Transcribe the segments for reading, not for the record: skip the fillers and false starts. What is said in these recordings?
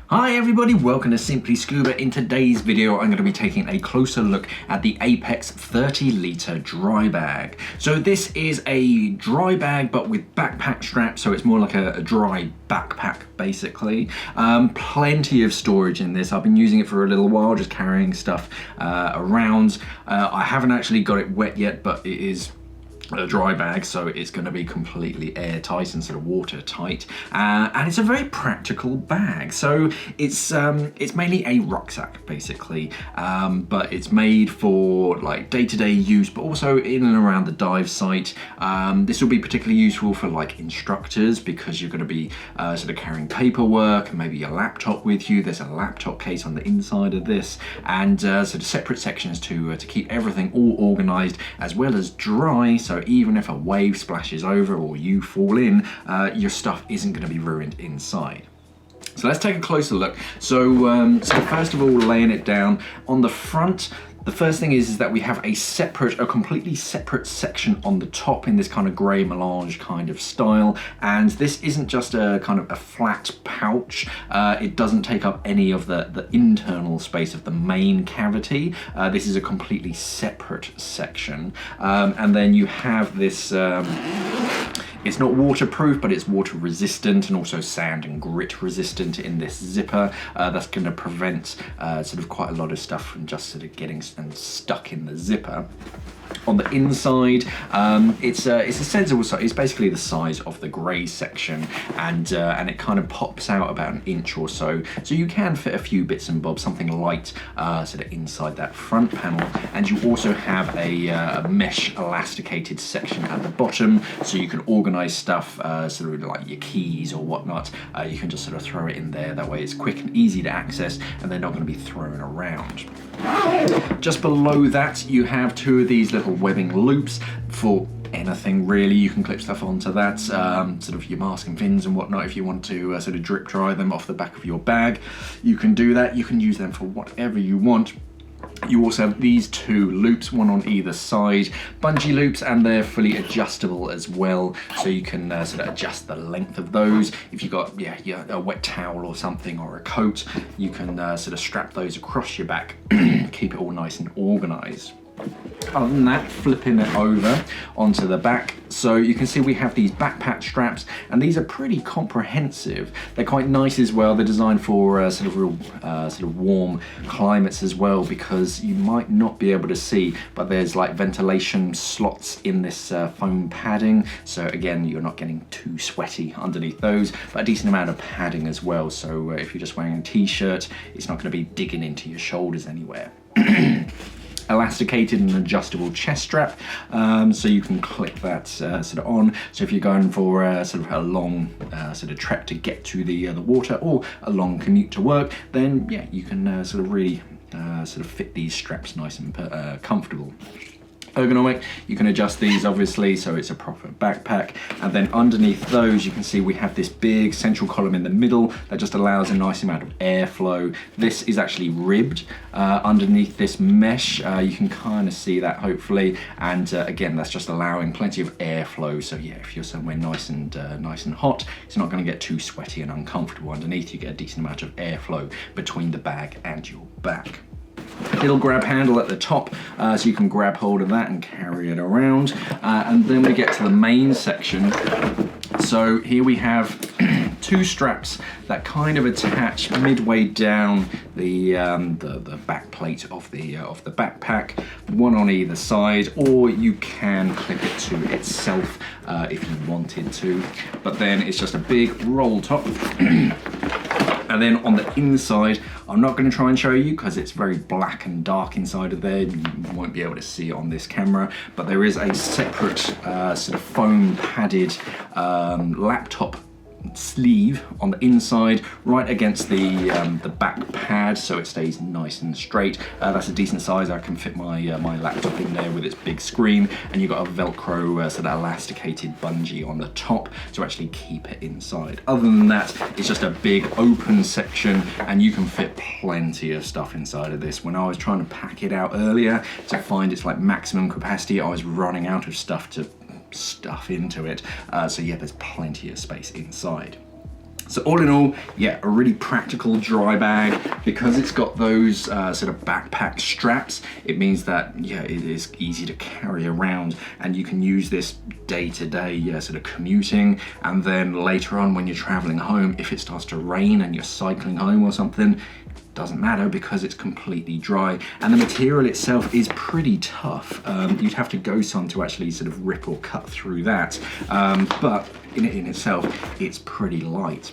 Hi everybody, welcome to Simply Scuba. In today's video, I'm going to be taking a closer look at the Apeks 30 litre dry bag. So this is a dry bag, but with backpack straps, so it's more like a dry backpack, basically. Plenty of storage in this. I've been using it for a little while, just carrying stuff around. I haven't actually got it wet yet, but it is a dry bag, so it's going to be completely airtight and sort of watertight, and it's a very practical bag. So it's mainly a rucksack, basically, but it's made for like day-to-day use, but also in and around the dive site. This will be particularly useful for like instructors, because you're going to be sort of carrying paperwork and maybe your laptop with you. There's a laptop case on the inside of this, and sort of separate sections to keep everything all organized as well as dry. So even if a wave splashes over or you fall in, your stuff isn't going to be ruined inside. So let's take a closer look. So first of all, laying it down on the front, the first thing is that we have a completely separate section on the top in this kind of grey melange kind of style. And this isn't just a kind of a flat pouch. It doesn't take up any of the internal space of the main cavity. This is a completely separate section. And then you have this, it's not waterproof, but it's water resistant and also sand and grit resistant in this zipper. That's going to prevent sort of quite a lot of stuff from just sort of getting and stuck in the zipper. On the inside, it's a sensible size. It's basically the size of the grey section, and it kind of pops out about an inch or so. So you can fit a few bits and bobs, something light, sort of inside that front panel. And you also have a mesh elasticated section at the bottom, so you can organise stuff, sort of like your keys or whatnot. You can just sort of throw it in there. That way, it's quick and easy to access, and they're not going to be thrown around. Just below that, you have two of these little webbing loops for anything really. You can clip stuff onto that, sort of your mask and fins and whatnot. If you want to sort of drip dry them off the back of your bag, you can do that. You can use them for whatever you want. You also have these two loops, one on either side, bungee loops, and they're fully adjustable as well. So you can sort of adjust the length of those. If you've got a wet towel or something, or a coat, you can sort of strap those across your back, keep it all nice and organized. Other than that, flipping it over onto the back, so you can see we have these backpack straps, and these are pretty comprehensive. They're quite nice as well. They're designed for sort of real sort of warm climates as well, because you might not be able to see, but there's like ventilation slots in this foam padding. So again, you're not getting too sweaty underneath those, but a decent amount of padding as well. So if you're just wearing a t-shirt, it's not going to be digging into your shoulders anywhere. Elasticated and adjustable chest strap, so you can clip that sort of on. So if you're going for sort of a long sort of trek to get to the water, or a long commute to work, then yeah, you can sort of really sort of fit these straps nice and comfortable. Ergonomic, you can adjust these obviously, so it's a proper backpack. And then underneath those, you can see we have this big central column in the middle that just allows a nice amount of airflow. This is actually ribbed underneath this mesh. You can kind of see that hopefully, and again, that's just allowing plenty of airflow. So yeah, if you're somewhere nice and hot, it's not going to get too sweaty and uncomfortable underneath. You get a decent amount of airflow between the bag and your back. Little grab handle at the top, so you can grab hold of that and carry it around. And then we get to the main section. So here we have two straps that kind of attach midway down the back plate of the backpack, one on either side, or you can clip it to itself if you wanted to. But then it's just a big roll top. And then on the inside, I'm not going to try and show you because it's very black and dark inside of there. You won't be able to see it on this camera, but there is a separate sort of foam padded laptop sleeve on the inside, right against the back pad, so it stays nice and straight. That's a decent size. I can fit my my laptop in there with its big screen, and you've got a Velcro sort of elasticated bungee on the top to actually keep it inside. Other than that, it's just a big open section, and you can fit plenty of stuff inside of this. When I was trying to pack it out earlier to find its like maximum capacity, I was running out of stuff to stuff into it. So yeah, there's plenty of space inside. So all in all, yeah, a really practical dry bag. Because it's got those sort of backpack straps, it means that, yeah, it is easy to carry around, and you can use this day to day, sort of commuting, and then later on when you're traveling home, if it starts to rain and you're cycling home or something, doesn't matter because it's completely dry. And the material itself is pretty tough. You'd have to go some to actually sort of rip or cut through that. But in itself, it's pretty light.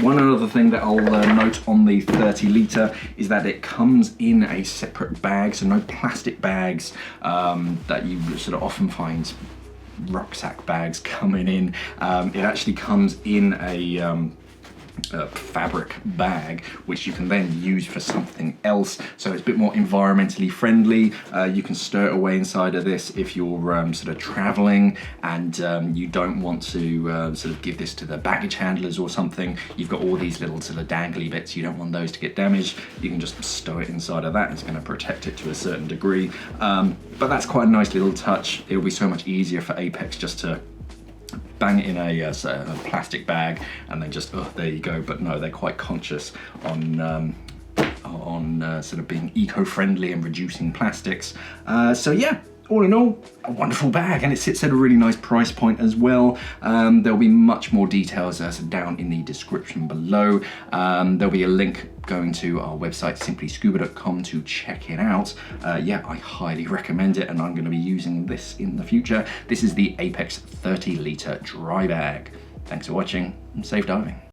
One other thing that I'll note on the 30 litre is that it comes in a separate bag, so no plastic bags that you sort of often find rucksack bags coming in. It actually comes in a fabric bag, which you can then use for something else, so it's a bit more environmentally friendly. You can stow it away inside of this if you're sort of traveling and you don't want to sort of give this to the baggage handlers or something. You've got all these little sort of dangly bits, you don't want those to get damaged. You can just stow it inside of that. It's going to protect it to a certain degree, but that's quite a nice little touch. It'll be so much easier for Apeks just to bang it in a plastic bag and then just, oh, there you go. But no, they're quite conscious on sort of being eco-friendly and reducing plastics. So yeah, all in all, a wonderful bag, and it sits at a really nice price point as well. There'll be much more details down in the description below. There'll be a link going to our website, simplyscuba.com, to check it out. Yeah, I highly recommend it, and I'm going to be using this in the future. This is the Apeks 30 litre dry bag. Thanks for watching, and safe diving.